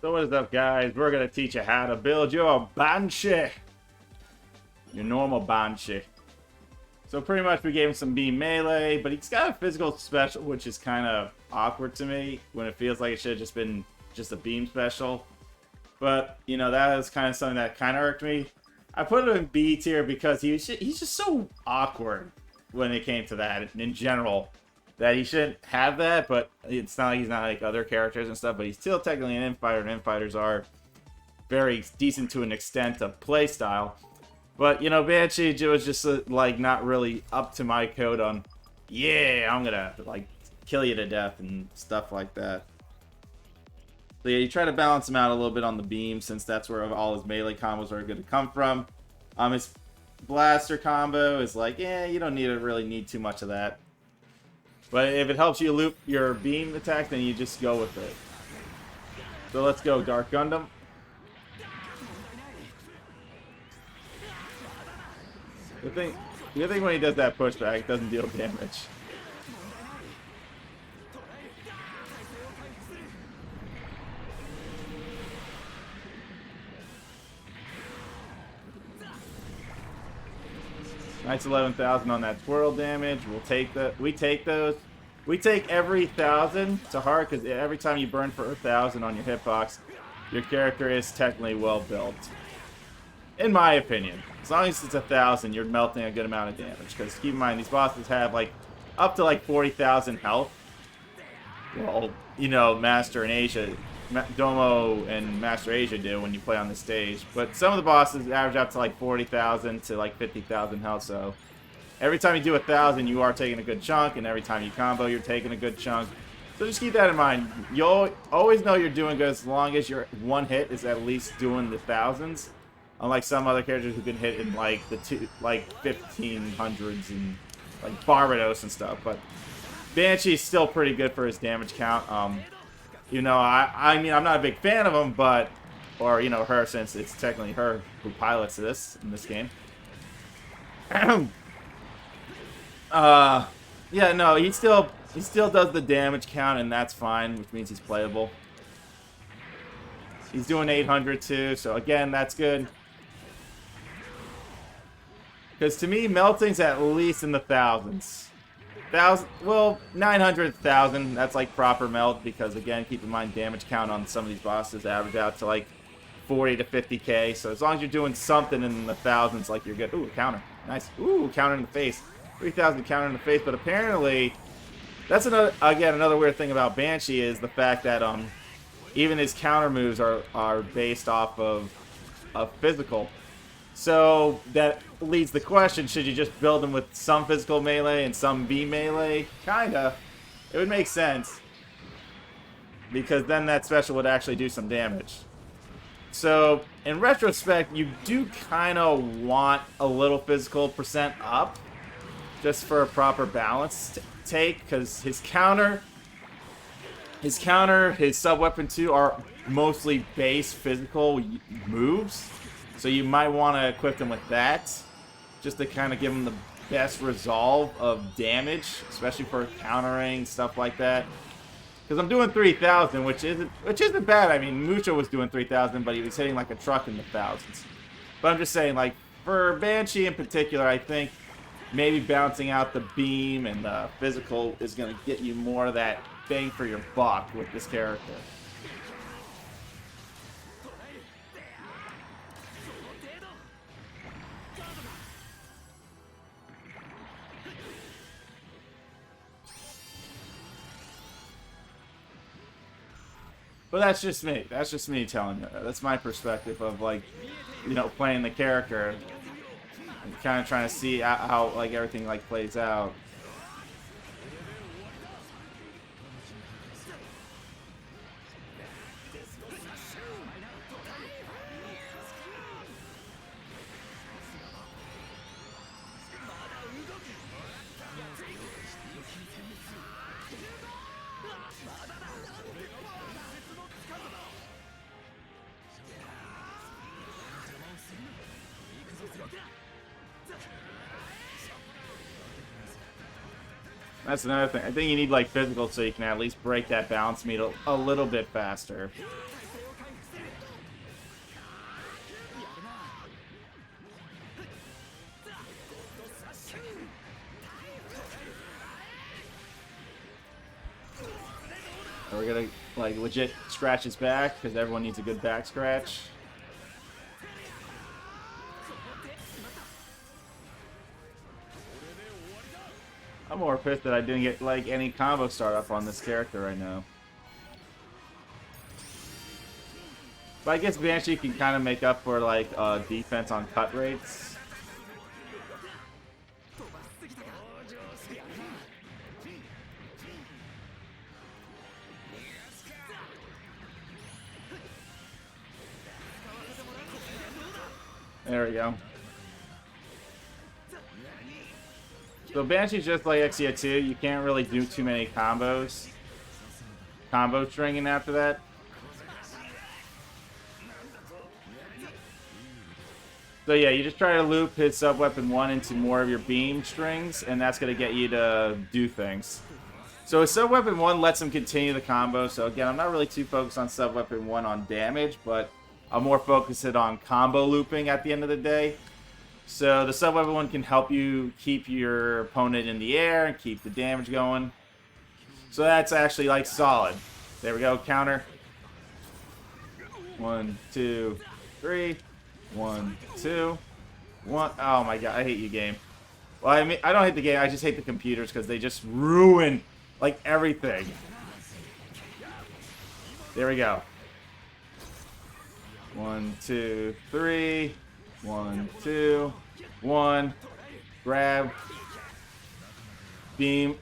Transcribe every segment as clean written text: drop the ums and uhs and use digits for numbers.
So what is up, guys? We're gonna teach you how to build your Banshee. Your normal Banshee. So pretty much we gave him some beam melee, but he's got a physical special, which is kind of awkward to me when it feels like it should have just been just a beam special. But, you know, that is kind of something that kind of irked me. I put him in B tier because he's just so awkward when it came to that in general. That he shouldn't have that, but it's not like he's not like other characters and stuff, but he's still technically an infighter, and infighters are very decent to an extent of playstyle. But, you know, Banshee was just, like, not really up to my code on, yeah, I'm gonna, like, kill you to death and stuff like that. So, yeah, you try to balance him out a little bit on the beam, since that's where all his melee combos are going to come from. His blaster combo is like, yeah, you don't really need too much of that. But if it helps you loop your beam attack, then you just go with it. So let's go, Dark Gundam. The thing when he does that pushback, it doesn't deal damage. Nice 11,000 on that twirl damage. We'll take the. We take those. We take every 1,000 to heart because every time you burn for 1,000 on your hitbox, your character is technically well built. In my opinion, as long as it's 1,000, you're melting a good amount of damage. Because keep in mind, these bosses have like up to like 40,000 health. Well, you know, Master and Asia, Domo and Master Asia do when you play on the stage. But some of the bosses average up to like 40,000 to like 50,000 health. So every time you do 1,000, you are taking a good chunk, and every time you combo, you're taking a good chunk. So just keep that in mind. You'll always know you're doing good as long as your one hit is at least doing the thousands. Unlike some other characters who can hit in like the 1500s and like Barbados and stuff. But Banshee's still pretty good for his damage count. You know, I mean, I'm not a big fan of him, but, or, you know, her, since it's technically her who pilots this in this game. Yeah, no, he still does the damage count, and that's fine, which means he's playable. He's doing 800 too, so again, that's good. Because to me, melting's at least in the thousands. Well, 900,000, that's like proper melt, because again, keep in mind damage count on some of these bosses average out to like 40 to 50k, so as long as you're doing something in the thousands, like you're good. Ooh, counter. Nice. Ooh, counter in the face. 3,000 counter in the face, but apparently, that's another weird thing about Banshee is the fact that even his counter moves are based off of physical. So that leads the question, should you just build him with some physical melee and some beam melee? Kinda. It would make sense. Because then that special would actually do some damage. So, in retrospect, you do kind of want a little physical percent up. Just for a proper balance take. Because his counter, his sub-weapon too are mostly base physical moves. So you might want to equip them with that, just to kind of give them the best resolve of damage, especially for countering, stuff like that. Because I'm doing 3,000, which isn't bad. I mean, Mucho was doing 3,000, but he was hitting like a truck in the thousands. But I'm just saying, like, for Banshee in particular, I think maybe bouncing out the beam and the physical is going to get you more of that bang for your buck with this character. But that's just me. That's just me telling you. That's my perspective of, like, you know, playing the character and kind of trying to see how like everything like plays out. That's another thing. I think you need like physical so you can at least break that balance meter a little bit faster. And we're gonna like legit scratch his back because everyone needs a good back scratch. I'm more pissed that I didn't get like any combo start up on this character right now. But I guess Banshee can kind of make up for like defense on cut rates. There we go. So Banshee's just like Exia 2. You can't really do too many combos. Combo stringing after that. So yeah, you just try to loop his sub-weapon 1 into more of your beam strings, and that's going to get you to do things. So his sub-weapon 1 lets him continue the combo. So again, I'm not really too focused on sub-weapon 1 on damage, but I'm more focused on combo looping at the end of the day. So the sub-weapon 1 can help you keep your opponent in the air and keep the damage going. So that's actually like solid. There we go, counter. 1, 2, 3. 1, 2, 1. Oh my god, I hate you, game. Well, I mean, I don't hate the game. I just hate the computers because they just ruin like everything. There we go. 1, 2, 3. 1, 2, 1. Grab. Beam.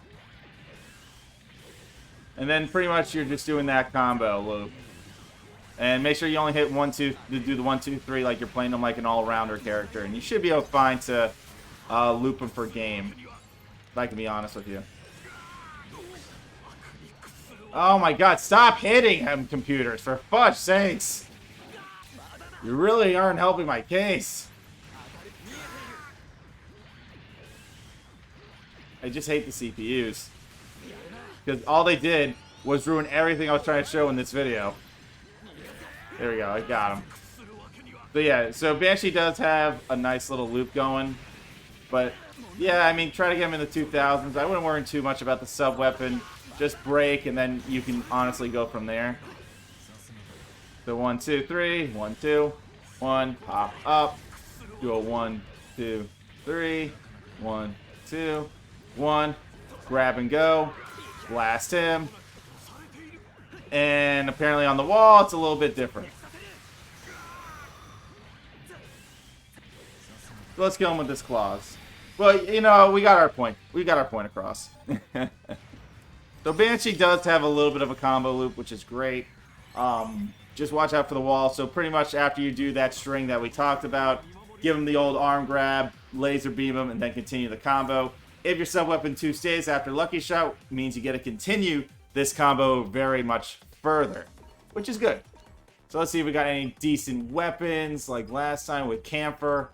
And then pretty much you're just doing that combo loop. And make sure you only hit 1, 2, do the 1, 2, 3 like you're playing them like an all-rounder character. And you should be fine to loop them for game. If I can be honest with you. Oh my god, stop hitting him, computers, for fudge sakes. You really aren't helping my case. I just hate the CPUs. Because all they did was ruin everything I was trying to show in this video. There we go, I got him. But yeah, so Banshee does have a nice little loop going. But yeah, I mean, try to get him in the 2000s. I wouldn't worry too much about the sub-weapon. Just break, and then you can honestly go from there. So 1, 2, 3. 1, 2. 1. Pop up. Do a 1, 2, 3. 1, 2. 1. Grab and go. Blast him. And apparently on the wall, it's a little bit different. So let's kill him with this claws. Well, you know, we got our point. We got our point across. So Banshee does have a little bit of a combo loop, which is great. Just watch out for the wall. So pretty much after you do that string that we talked about, give him the old arm grab, laser beam him, and then continue the combo. If your sub-weapon 2 stays after Lucky Shot, means you get to continue this combo very much further, which is good. So let's see if we got any decent weapons like last time with Camphor.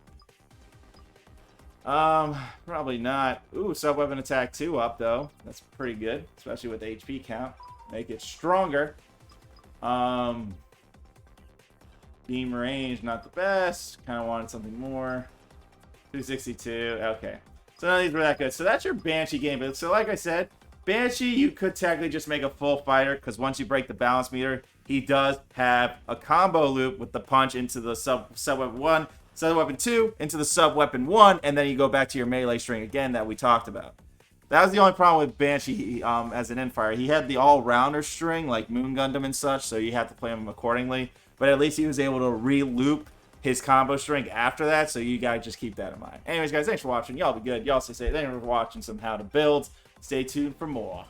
Probably not. Ooh, sub-weapon attack 2 up though. That's pretty good, especially with the HP count. Make it stronger. Beam range, not the best. Kind of wanted something more. 262, okay. So none of these were that good. So that's your Banshee game. But so like I said, Banshee, you could technically just make a full fighter, because once you break the balance meter, he does have a combo loop with the punch into the sub-weapon 1, sub-weapon 2, into the sub-weapon 1, and then you go back to your melee string again that we talked about. That was the only problem with Banshee as an end-fire. He had the all-rounder string, like Moon Gundam and such, so you have to play him accordingly. But at least he was able to re-loop his combo string after that, so you gotta just keep that in mind. Anyways, guys, thanks for watching. Y'all be good. Y'all stay safe. Thanks for watching some how to build. Stay tuned for more.